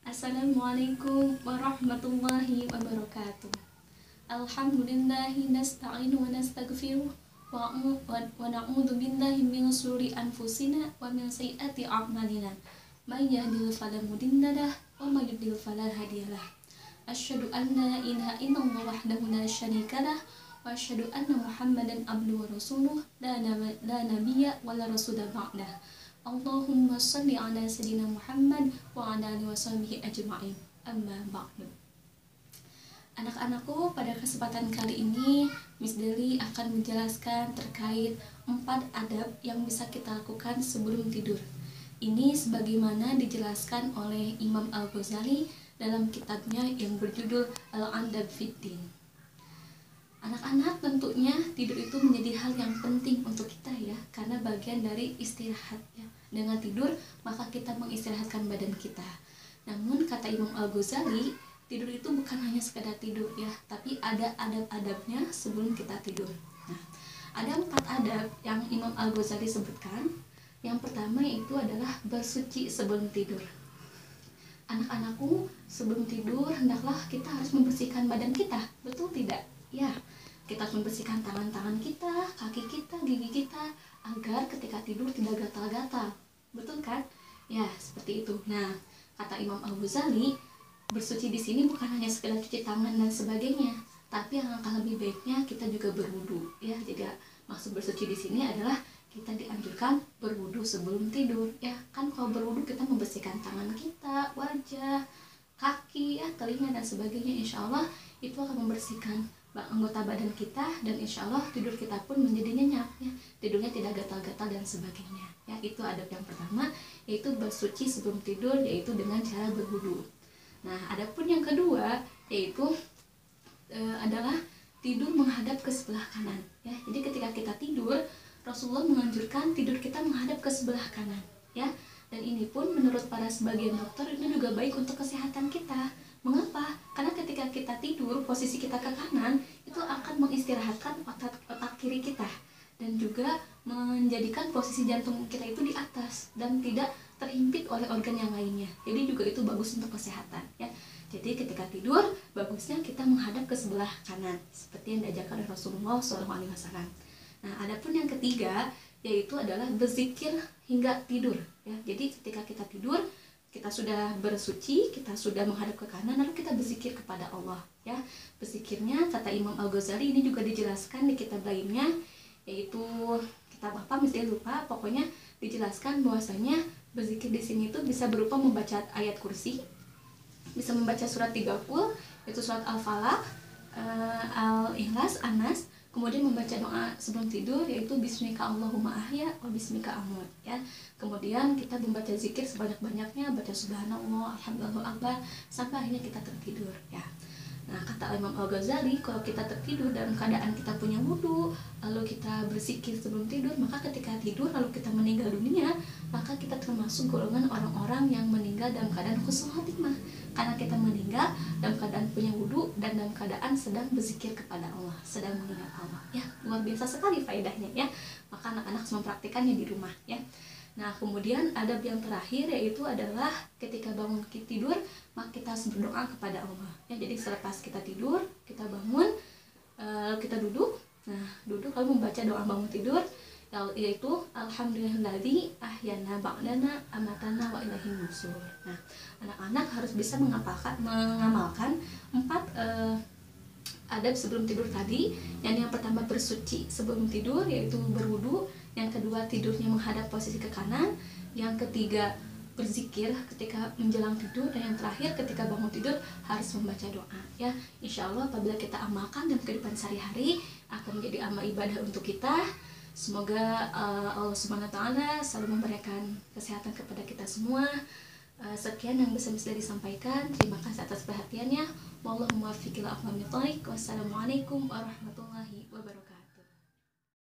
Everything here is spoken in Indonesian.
Assalamualaikum warahmatullahi wabarakatuh. Alhamdulillahi nasta'inu wa nastaghfiruh wa na'udzu billahi min shururi anfusina wa min sayyiati a'malina. May yahdihillahu fala mudilla lahu wa may yudlil fala hadiyalah. Asyhadu an la ilaha illallah wahdahu la syarika lah wa asyhadu anna Muhammadan abduhu wa rasuluh la nabiyya wa la rasula ba'dah. Allahumma shalli ala sayyidina Muhammad wa ala alihi washabihi ajma'in. Amma ba'du. Anak-anakku, pada kesempatan kali ini Miss Deli akan menjelaskan terkait 4 adab yang bisa kita lakukan sebelum tidur. Ini sebagaimana dijelaskan oleh Imam Al-Ghazali dalam kitabnya yang berjudul Al-Adab Fiddin. Anak-anak, tentunya tidur itu menjadi hal yang penting untuk kita ya, karena bagian dari istirahat ya. Dengan tidur maka kita mengistirahatkan badan kita. Namun kata Imam Al-Ghazali, tidur itu bukan hanya sekadar tidur ya, tapi ada adab-adabnya sebelum kita tidur. Nah, ada 4 adab yang Imam Al-Ghazali sebutkan. Yang pertama yaitu adalah bersuci sebelum tidur. Anak-anakku, sebelum tidur hendaklah kita harus membersihkan badan kita, betul tidak? Ya, kita harus membersihkan tangan-tangan kita, kaki kita, gigi kita, agar ketika tidur tidak gatal-gatal. Betul kan? Ya, seperti itu. Nah, kata Imam Al-Ghazali, bersuci di sini bukan hanya sekedar cuci tangan dan sebagainya, tapi yang akan lebih baiknya kita juga berwudu. Ya, jadi maksud bersuci di sini adalah kita dianjurkan berwudu sebelum tidur. Ya, kan kalau berwudu kita membersihkan tangan kita, wajah, kaki, ya, telinga dan sebagainya. Insya Allah itu akan membersihkan anggota badan kita, dan insya Allah tidur kita pun menjadi nyenyak ya, tidurnya tidak gatal-gatal dan sebagainya ya. Itu adab yang pertama, yaitu bersuci sebelum tidur, yaitu dengan cara berwudu. Nah, adapun yang kedua yaitu adalah tidur menghadap ke sebelah kanan ya. Jadi ketika kita tidur, Rasulullah menganjurkan tidur kita menghadap ke sebelah kanan ya, dan ini pun menurut para sebagian dokter itu juga baik untuk kesehatan kita. Mengapa? Karena ketika kita tidur, posisi kita ke kanan itu akan mengistirahatkan otak kiri kita, dan juga menjadikan posisi jantung kita itu di atas dan tidak terhimpit oleh organ yang lainnya. Jadi juga itu bagus untuk kesehatan ya. Jadi ketika tidur bagusnya kita menghadap ke sebelah kanan seperti yang diajarkan oleh Rasulullah SAW. Nah, adapun yang ketiga yaitu adalah berzikir hingga tidur ya. Jadi ketika kita tidur, kita sudah bersuci, kita sudah menghadap ke kanan, lalu kita berzikir kepada Allah ya. Berzikirnya kata Imam Al-Ghazali ini juga dijelaskan di kitab lainnya, yaitu kitab apa misalnya lupa, pokoknya dijelaskan bahwasanya berzikir di sini itu bisa berupa membaca ayat kursi, bisa membaca surat 30 yaitu surat Al-Falaq, Al-Ikhlas, An-Nas, kemudian membaca doa sebelum tidur yaitu bismika Allahumma ahya wa bismika amut ya. Kemudian kita membaca zikir sebanyak-banyaknya, baca subhanallah, alhamdulillah akbar, sampai akhirnya kita tertidur ya. Nah, kata Imam Al-Ghazali, kalau kita tertidur dalam keadaan kita punya wudu, lalu kita berzikir sebelum tidur, maka ketika tidur lalu kita meninggal dunia, maka kita termasuk golongan orang-orang yang meninggal dalam keadaan husnul khotimah, karena kita meninggal dalam keadaan punya wudu dan dalam keadaan sedang berzikir kepada Allah, sedang mengingat Allah ya. Luar biasa sekali faedahnya ya. Maka anak-anak harus mempraktikannya di rumah ya. Nah, kemudian adab yang terakhir yaitu adalah ketika bangun tidur, maka kita harus berdoa kepada Allah ya. Jadi selepas kita tidur, kita bangun, kita duduk. Nah, duduk lalu membaca doa bangun tidur, yaitu alhamdulillahilladzi ahyana ba'dana amatana wa ilaihin nusyur. Nah, anak-anak harus bisa mengamalkan 4 adab sebelum tidur tadi. Yang pertama bersuci sebelum tidur yaitu berwudu, yang kedua tidurnya menghadap posisi ke kanan, yang ketiga berzikir ketika menjelang tidur, dan yang terakhir ketika bangun tidur harus membaca doa ya. Insya Allah apabila kita amalkan dalam kehidupan sehari-hari akan menjadi amal ibadah untuk kita. Semoga Allah Subhanahu wa Ta'ala selalu memberikan kesehatan kepada kita semua. Sekian yang bisa disampaikan. Terima kasih atas perhatiannya. Wallahu muwaffiq ila aqwamit thoriq. Wassalamualaikum warahmatullahi